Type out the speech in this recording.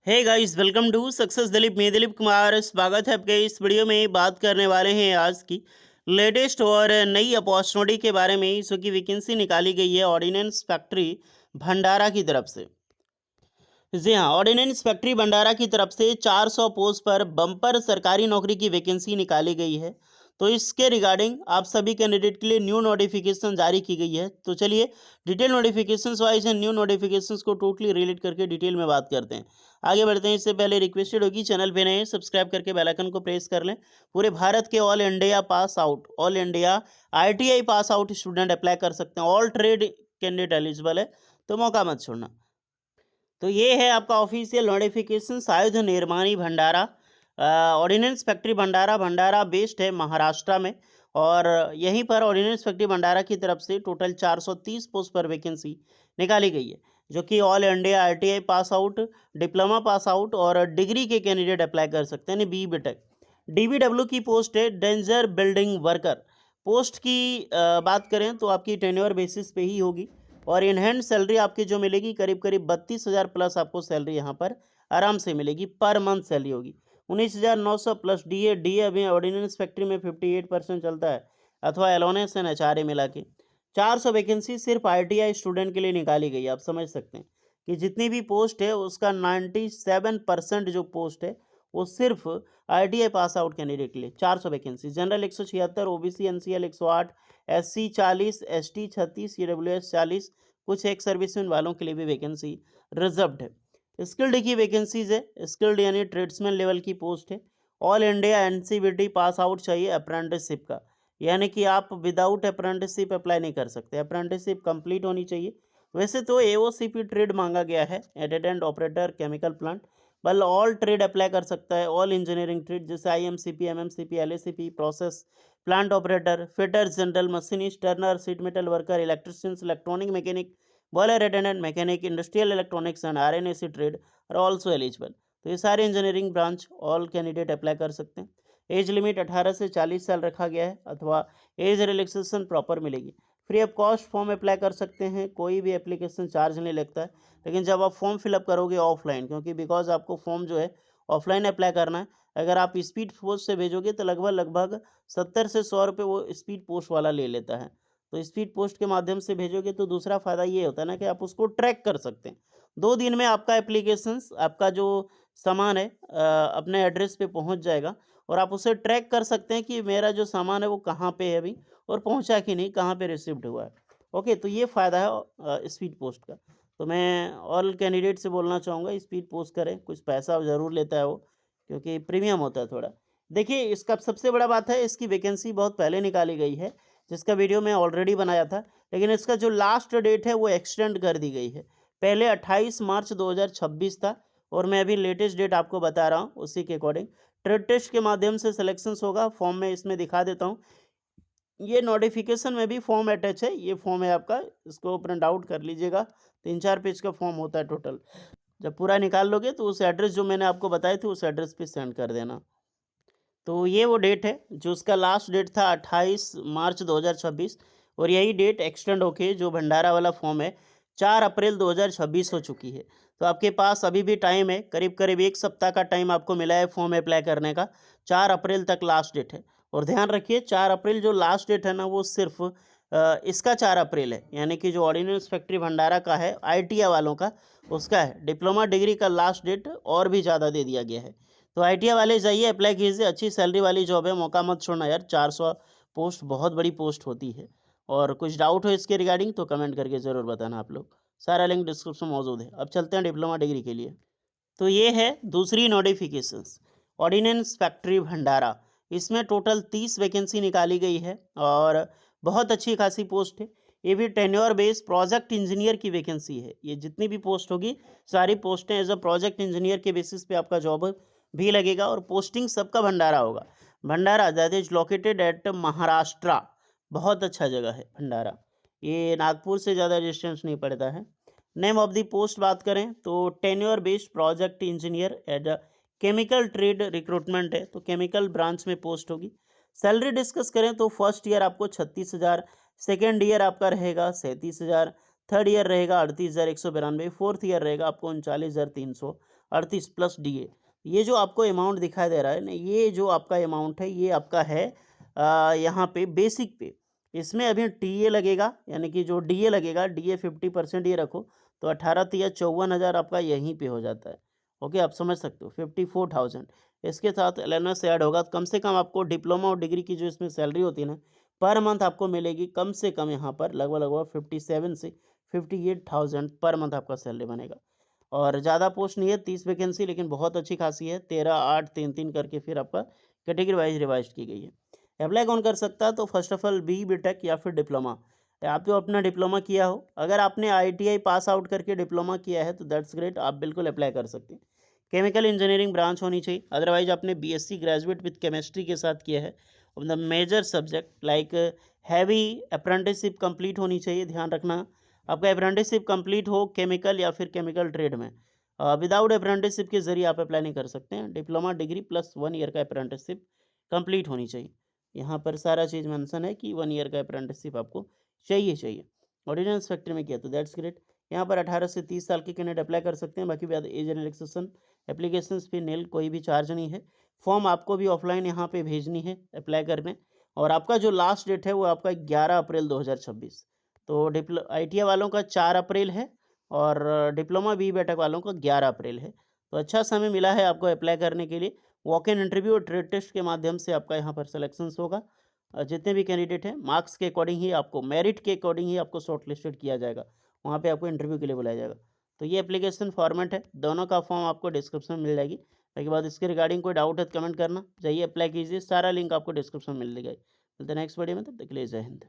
Hey guys, welcome to success Dilip. मैं दिलीप कुमार स्वागत है आपके इस वीडियो में। बात करने वाले हैं आज की लेटेस्ट और नई अपॉर्चुनिटी के बारे में। इसो की वैकेंसी निकाली गई है ऑर्डिनेंस फैक्ट्री भंडारा की तरफ से। जी हाँ, ऑर्डिनेंस फैक्ट्री भंडारा की तरफ से 400 पोस्ट पर बम्पर सरकारी नौकरी की वैकेंसी निकाली गई है। तो इसके रिगार्डिंग आप सभी कैंडिडेट के लिए न्यू नोटिफिकेशन जारी की गई है। तो चलिए detail notifications wise and new notifications को टोटली रिलेट करके डिटेल में बात करते हैं। आगे बढ़ते हैं, इससे पहले रिक्वेस्टेड होगी चैनल पे नए सब्सक्राइब करके बेल आइकन को प्रेस कर लें। पूरे भारत के all India ITI pass out student apply कर सकते हैं। ऑल ट्रेड कैंडिडेट एलिजिबल है, तो मौका मत छोड़ना। तो ये है आपका ऑफिशियल नोटिफिकेशन। सायुध निर्माणी भंडारा ordnance factory Bhandara Bhandara based है महाराष्ट्र में। और यहीं पर ऑर्डिनेंस फैक्ट्री भंडारा की तरफ से टोटल 430 पोस्ट पर वैकेंसी निकाली गई है, जो कि all India ITI pass out, diploma pass out और डिग्री के कैंडिडेट अप्लाई कर सकते हैं। BTech DBW की पोस्ट है डेंजर बिल्डिंग वर्कर। पोस्ट की बात करें तो आपकी टेन्योर बेसिस पे ही होगी और इन हैंड सैलरी आपकी जो मिलेगी करीब करीब 32,000 प्लस आपको सैलरी यहाँ पर आराम से मिलेगी। पर मंथ सैलरी होगी 19,900 प्लस DA अभी ऑर्डिनेंस फैक्ट्री में 58% चलता है, अथवा एलोनेस एंड HRA मिला के 400 वैकेंसी सिर्फ ITI स्टूडेंट के लिए निकाली गई है। आप समझ सकते हैं कि जितनी भी पोस्ट है उसका 97% जो पोस्ट है वो सिर्फ ITI पास आउट कैंडिडेट के लिए। 400 vacancy, general 176, OBC NCL 108, SC 40, ST 36, EWS 40, कुछ एक्स सर्विसमैन वालों के लिए भी वैकेंसी रिजर्व्ड है। स्किल्ड की वैकेंसीज है, स्किल्ड यानी ट्रेड्समैन लेवल की पोस्ट है। All India NCVT pass out चाहिए अप्रेंटिसशिप का, यानी कि आप विदाउट अप्रेंटिसशिप अप्लाई नहीं कर सकते, अप्रेंटिसशिप कंप्लीट होनी चाहिए। वैसे तो AOCP ट्रेड मांगा गया है, एडिटेंट ऑपरेटर केमिकल प्लांट, बल ऑल ट्रेड अप्लाई कर सकता है। ऑल इंजीनियरिंग ट्रेड जैसे IMCP, MMCP, LACP, process plant operator, fitter, general machinist, Turner, seat metal worker, electricians, electronic mechanic, boiler attendant mechanic, industrial electronics and RNAC trade और also eligible. तो ये सारे engineering branch all candidate apply कर सकते हैं। Age limit 18 से 40 साल रखा गया है, अथवा एज रिलैक्सेशन प्रॉपर मिलेगी। Free of cost form apply कर सकते हैं, कोई भी एप्लीकेशन चार्ज नहीं लगता है। लेकिन जब आप फॉर्म फिलअप करोगे ऑफलाइन, क्योंकि बिकॉज आपको फॉर्म जो है ऑफलाइन अप्लाई करना है। अगर आप स्पीड पोस्ट से भेजोगे तो लगभग लगभग 70 से 100 रुपये वो स्पीड पोस्ट वाला ले लेता है। तो स्पीड पोस्ट के माध्यम से भेजोगे तो दूसरा फ़ायदा ये होता है ना कि आप उसको ट्रैक कर सकते हैं। 2 दिन में आपका एप्लीकेशंस, आपका जो सामान है अपने एड्रेस पे पहुंच जाएगा और आप उसे ट्रैक कर सकते हैं कि मेरा जो सामान है वो कहाँ पे है अभी और पहुंचा कि नहीं, कहाँ पे रिसीव्ड हुआ है। ओके, तो ये फ़ायदा है स्पीड पोस्ट का। तो मैं ऑल कैंडिडेट से बोलना चाहूँगा स्पीड पोस्ट करें, कुछ पैसा ज़रूर लेता है वो, क्योंकि प्रीमियम होता है थोड़ा। देखिए, इसका सबसे बड़ा बात है इसकी वैकेंसी बहुत पहले निकाली गई है, जिसका वीडियो मैं ऑलरेडी बनाया था, लेकिन इसका जो लास्ट डेट है वो एक्सटेंड कर दी गई है। पहले 28 मार्च 2026 था और मैं अभी लेटेस्ट डेट आपको बता रहा हूँ उसी के अकॉर्डिंग। ट्रेड टेस्ट के माध्यम से सिलेक्शंस होगा। फॉर्म में इसमें दिखा देता हूँ, ये नोटिफिकेशन में भी फॉर्म अटैच है। ये फॉर्म है आपका, इसको प्रिंट आउट कर लीजिएगा। 3-4 पेज का फॉर्म होता है टोटल। जब पूरा निकाल लोगे तो उस एड्रेस जो मैंने आपको बताए थे उस एड्रेस पे सेंड कर देना। तो ये वो डेट है जो उसका लास्ट डेट था 28 मार्च 2026, और यही डेट एक्सटेंड होके जो भंडारा वाला फॉर्म है 4 अप्रैल 2026 हो चुकी है। तो आपके पास अभी भी टाइम है, करीब करीब 1 सप्ताह का टाइम आपको मिला है फॉर्म अप्लाई करने का। 4 अप्रैल तक लास्ट डेट है। और ध्यान रखिए 4 अप्रैल जो लास्ट डेट है ना वो सिर्फ इसका 4 अप्रैल है, यानी कि जो ऑर्डिनेंस फैक्ट्री भंडारा का है ITI वालों का उसका है। डिप्लोमा डिग्री का लास्ट डेट और भी ज़्यादा दे दिया गया है। तो ITI वाले जाइए, अप्लाई कीजिए, अच्छी सैलरी वाली जॉब है, मौका मत छोड़ना यार। 400 पोस्ट बहुत बड़ी पोस्ट होती है। और कुछ डाउट हो इसके रिगार्डिंग तो कमेंट करके ज़रूर बताना आप लोग। सारा लिंक डिस्क्रिप्शन में मौजूद है। अब चलते हैं डिप्लोमा डिग्री के लिए। तो ये है दूसरी नोटिफिकेशंस, ऑर्डिनेंस फैक्ट्री भंडारा। इसमें टोटल 30 वैकेंसी निकाली गई है और बहुत अच्छी खासी पोस्ट है। ये भी टेन्योर बेस्ड प्रोजेक्ट इंजीनियर की वैकेंसी है। ये जितनी भी पोस्ट होगी सारी पोस्टें एज अ प्रोजेक्ट इंजीनियर के बेसिस पे आपका जॉब भी लगेगा और पोस्टिंग सबका भंडारा होगा। Bhandara that is located at Maharashtra. बहुत अच्छा जगह है भंडारा, ये नागपुर से ज़्यादा डिस्टेंस नहीं पड़ता है। नेम ऑफ द पोस्ट बात करें तो tenure based project engineer at chemical trade recruitment है, तो केमिकल ब्रांच में पोस्ट होगी। सैलरी डिस्कस करें तो फर्स्ट ईयर आपको 36,000, सेकेंड ईयर आपका रहेगा 37,000, थर्ड ईयर रहेगा 38,192, फोर्थ ईयर रहेगा आपको 39,338 प्लस डीए। ये जो आपको अमाउंट दिखाई दे रहा है ना, ये जो आपका अमाउंट है ये आपका है यहाँ पे बेसिक पे। इसमें अभी टीए लगेगा, यानी कि जो डीए लगेगा, डीए 50% ये रखो तो 18 तिया 54,000 आपका यहीं पे हो जाता है। ओके, आप समझ सकते हो 54,000। इसके साथ एलएनएस ऐड होगा तो कम से कम आपको डिप्लोमा और डिग्री की जो इसमें सैलरी होती है ना, पर मंथ आपको मिलेगी कम से कम यहाँ पर लगभग 57 से 58,000 पर मंथ आपका सैलरी बनेगा। और ज़्यादा पोस्ट नहीं है, 30 वैकेंसी, लेकिन बहुत अच्छी खासी है, 13, 8, 3-3 करके फिर आपका कैटेगरी वाइज रिवाइज की गई है। अप्लाई कौन कर सकता है? तो first of all B BTech या फिर डिप्लोमा। आप तो अपना डिप्लोमा किया हो, अगर आपने आईटीआई पास आउट करके डिप्लोमा किया है तो दैट्स ग्रेट, आप बिल्कुल अप्लाई कर सकते हैं। केमिकल इंजीनियरिंग ब्रांच होनी चाहिए, अदरवाइज आपने बीएससी ग्रेजुएट विद केमिस्ट्री के साथ किया है। The major subject like heavy apprenticeship complete होनी चाहिए, ध्यान रखना आपका अप्रेंटिसशिप कंप्लीट हो केमिकल या फिर केमिकल ट्रेड में। विदाउट अप्रेंटिसशिप के जरिए आप अप्लाई नहीं कर सकते हैं। डिप्लोमा डिग्री प्लस 1 ईयर का अप्रेंटिसशिप कंप्लीट होनी चाहिए। यहाँ पर सारा चीज़ मेंशन है कि 1 ईयर का अप्रेंटिसशिप आपको चाहिए। ऑर्डिनेंस फैक्ट्री में किया तो दैट्स ग्रेट। यहाँ पर 18 से 30 साल के कैंडिडेट अप्लाई कर सकते हैं। बाकी बाद एज रिलैक्सेशन एप्लीकेशन पे नील, कोई भी चार्ज नहीं है। फॉर्म आपको भी ऑफलाइन यहाँ पे भेजनी है अप्लाई करने, और आपका जो लास्ट डेट है वो आपका 11 अप्रैल 2026। तो आईटीआई वालों का 4 अप्रैल है और डिप्लोमा बी बेटेक वालों का 11 अप्रैल है। तो अच्छा समय मिला है आपको अप्लाई करने के लिए। वॉक इन इंटरव्यू और ट्रेड टेस्ट के माध्यम से आपका यहाँ पर सिलेक्शंस होगा। जितने भी कैंडिडेट हैं मार्क्स के अकॉर्डिंग ही आपको, मेरिट के अकॉर्डिंग ही आपको शॉर्ट लिस्टेड किया जाएगा, वहाँ पे आपको इंटरव्यू के लिए बुलाया जाएगा। तो ये एप्लीकेशन फॉर्मेट है, दोनों का फॉर्म आपको डिस्क्रिप्शन में मिल जाएगी। उसके बाद इसके रिगार्डिंग कोई डाउट है तो कमेंट करना, जाइए अप्लाई कीजिए, सारा लिंक आपको डिस्क्रिप्शन में मिल जाएगा। मिलते हैं नेक्स्ट वीडियो में, तब तक के लिए जय हिंद।